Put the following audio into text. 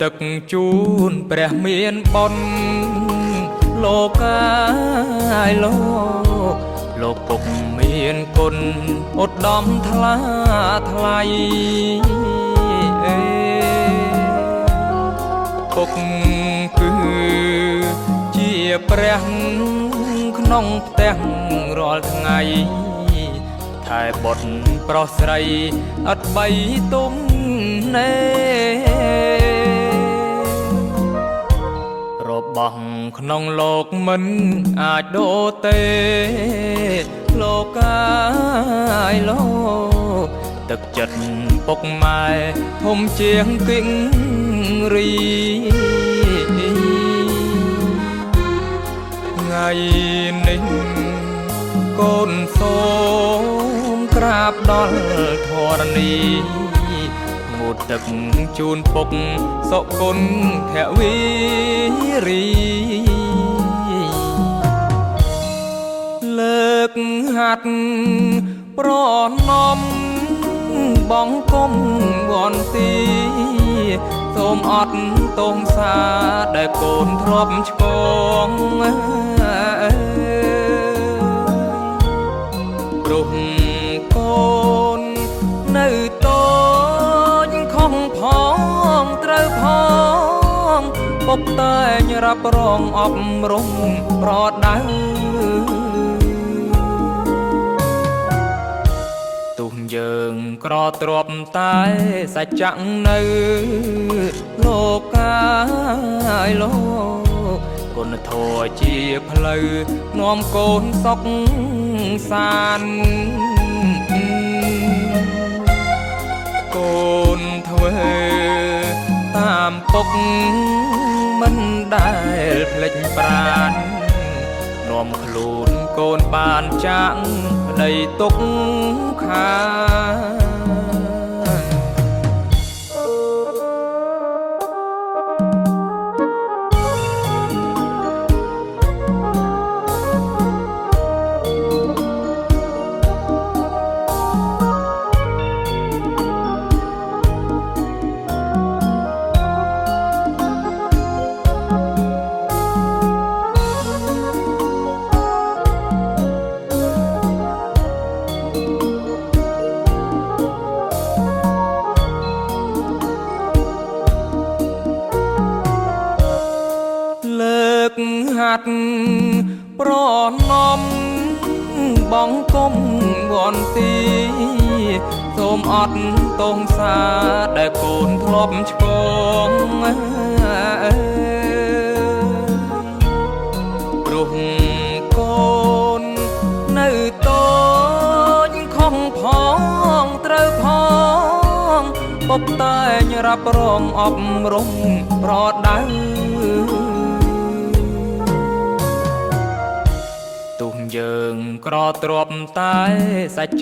ទឹកជូនព្រះមានបុណ្យលោកកាយលោកពុកមានគុណឧត្តមថ្លាថ្លៃពុកគឺជាព្រះក្នុងផ្ទះរាល់ថ្ងៃថែបុត្រប្រុសស្រីអត់បីទុំណែរបស់ក្នុងលោកមិនអាចដូរទេលោកកាយលោកទឹកចិត្តពុកម៉ែធំជាងគិងរីថ្ងៃនេះកូនសូមក្រាបដល់ធរណីងូតទឹកជូនពុកសុគន្ធភវីរីលើកហាត់ប្រណំបងគុំវន្ទីសូមអត់ទងសាដែលកូនធ្លាប់ឆ្កងព្រោះកូននៅតូចខំផងត្រូវផងពុកតែងរ៉ាប់រងអប់រំប្រដៅទុំយើងក្រទ្របតែសច្ចៈនៅលោកកាយលោកគុណធម៌ជាផ្លូវនាំកូនសុខសាន្តកូនធ្វើតាមពុកមិនដែលភ្លេចប្រាណនាំខ្លួនកូនបានចាក់ប្តីទុកខាហាត់ប្រណំបងគុំវន្ទីសូមអត់ទងសាដែលកូនធ្លាប់ឆ្កងព្រោះកូននៅតូចខំផងត្រូវផងពុកតែងរ៉ាប់រងអប់រំប្រដៅទុំយើងក្រទ្របតែសច្ច